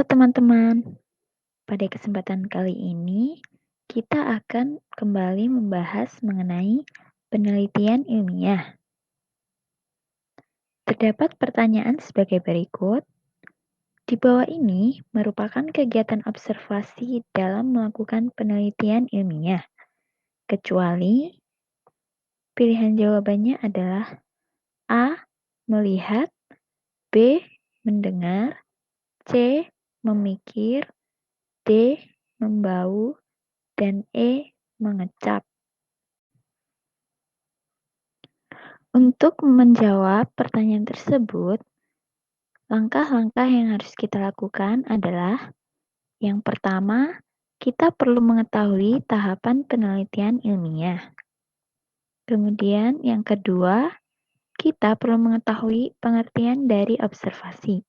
teman-teman, pada kesempatan kali ini kita akan kembali membahas mengenai penelitian ilmiah. Terdapat pertanyaan sebagai berikut. Di bawah ini merupakan kegiatan observasi dalam melakukan penelitian ilmiah, kecuali pilihan jawabannya adalah A. Melihat, B. Mendengar, C. Memikir, D. Membau, dan E. Mengecap. Untuk menjawab pertanyaan tersebut, langkah-langkah yang harus kita lakukan adalah yang pertama, kita perlu mengetahui tahapan penelitian ilmiah. Kemudian yang kedua, kita perlu mengetahui pengertian dari observasi.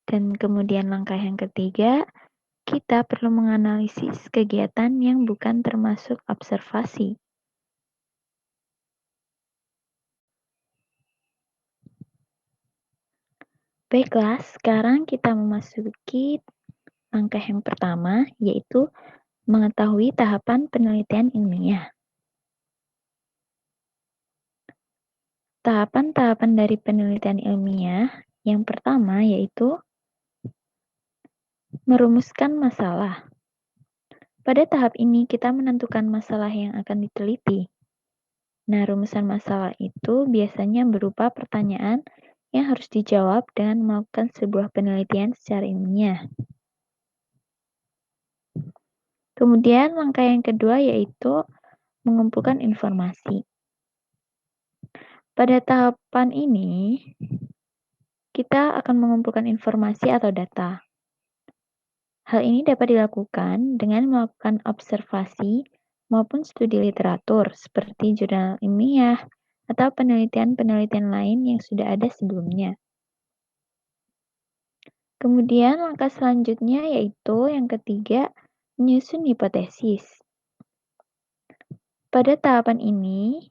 Dan kemudian langkah yang ketiga, kita perlu menganalisis kegiatan yang bukan termasuk observasi. Baiklah, sekarang kita memasuki langkah yang pertama, yaitu mengetahui tahapan penelitian ilmiah. Tahapan-tahapan dari penelitian ilmiah yang pertama yaitu merumuskan masalah. Pada tahap ini kita menentukan masalah yang akan diteliti. Nah, rumusan masalah itu biasanya berupa pertanyaan yang harus dijawab dengan melakukan sebuah penelitian secara ilmiah. Kemudian langkah yang kedua yaitu mengumpulkan informasi. Pada tahapan ini, kita akan mengumpulkan informasi atau data. Hal ini dapat dilakukan dengan melakukan observasi maupun studi literatur seperti jurnal ilmiah atau penelitian-penelitian lain yang sudah ada sebelumnya. Kemudian langkah selanjutnya yaitu yang ketiga, menyusun hipotesis. Pada tahapan ini,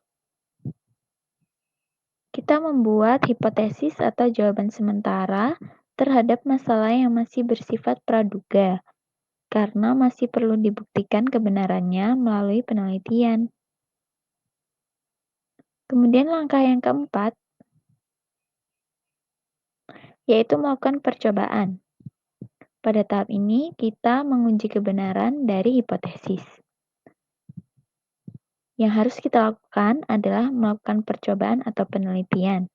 kita membuat hipotesis atau jawaban sementara terhadap masalah yang masih bersifat praduga, karena masih perlu dibuktikan kebenarannya melalui penelitian. Kemudian langkah yang keempat, yaitu melakukan percobaan. Pada tahap ini, kita menguji kebenaran dari hipotesis. Yang harus kita lakukan adalah melakukan percobaan atau penelitian,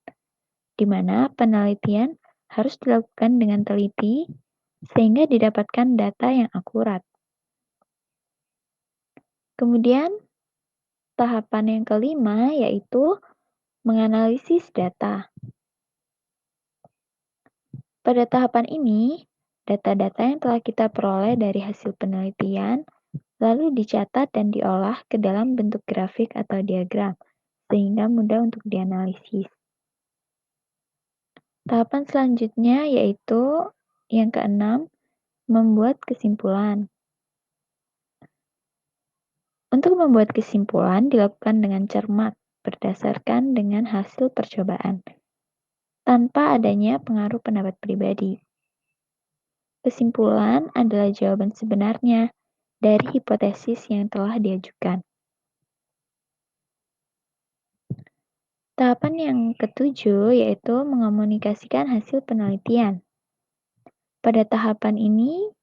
di mana penelitian harus dilakukan dengan teliti sehingga didapatkan data yang akurat. Kemudian, tahapan yang kelima yaitu menganalisis data. Pada tahapan ini, data-data yang telah kita peroleh dari hasil penelitian lalu dicatat dan diolah ke dalam bentuk grafik atau diagram, sehingga mudah untuk dianalisis. Tahapan selanjutnya yaitu yang keenam, membuat kesimpulan. Untuk membuat kesimpulan dilakukan dengan cermat, berdasarkan dengan hasil percobaan, tanpa adanya pengaruh pendapat pribadi. Kesimpulan adalah jawaban sebenarnya dari hipotesis yang telah diajukan. Tahapan yang ketujuh yaitu mengomunikasikan hasil penelitian. Pada tahapan ini,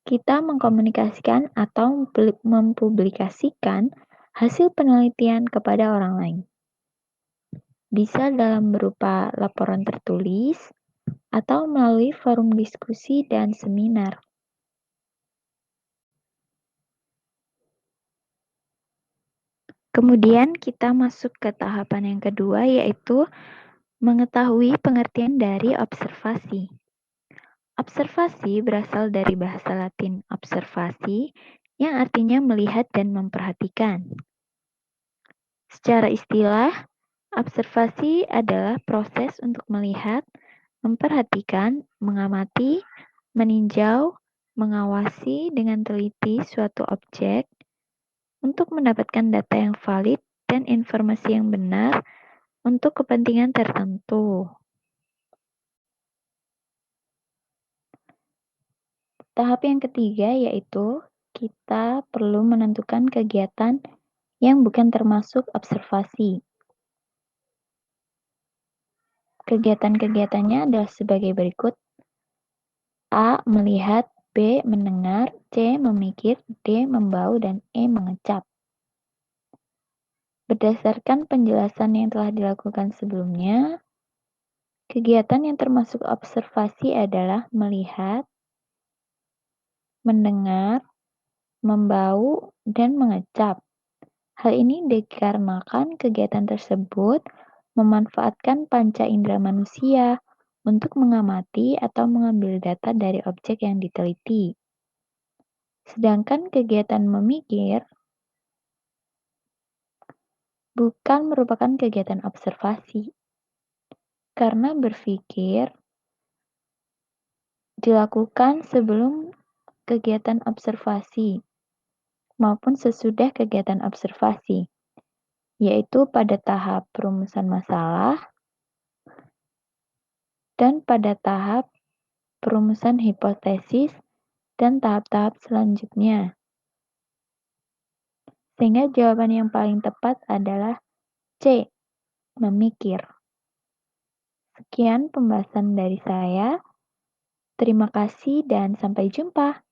kita mengkomunikasikan atau mempublikasikan hasil penelitian kepada orang lain. Bisa dalam berupa laporan tertulis atau melalui forum diskusi dan seminar. Kemudian kita masuk ke tahapan yang kedua yaitu mengetahui pengertian dari observasi. Observasi berasal dari bahasa Latin observasi yang artinya melihat dan memperhatikan. Secara istilah, observasi adalah proses untuk melihat, memperhatikan, mengamati, meninjau, mengawasi dengan teliti suatu objek untuk mendapatkan data yang valid dan informasi yang benar untuk kepentingan tertentu. Tahap yang ketiga yaitu kita perlu menentukan kegiatan yang bukan termasuk observasi. Kegiatan-kegiatannya adalah sebagai berikut: A. Melihat, B. Mendengar, C. Memikir, D. Membau, dan E. Mengecap. Berdasarkan penjelasan yang telah dilakukan sebelumnya, kegiatan yang termasuk observasi adalah melihat, mendengar, membau, dan mengecap. Hal ini dikarenakan kegiatan tersebut memanfaatkan panca indera manusia untuk mengamati atau mengambil data dari objek yang diteliti. Sedangkan kegiatan memikir bukan merupakan kegiatan observasi, karena berpikir dilakukan sebelum kegiatan observasi maupun sesudah kegiatan observasi, yaitu pada tahap perumusan masalah dan pada tahap perumusan hipotesis dan tahap-tahap selanjutnya. Sehingga jawaban yang paling tepat adalah C. Memikir. Sekian pembahasan dari saya. Terima kasih dan sampai jumpa.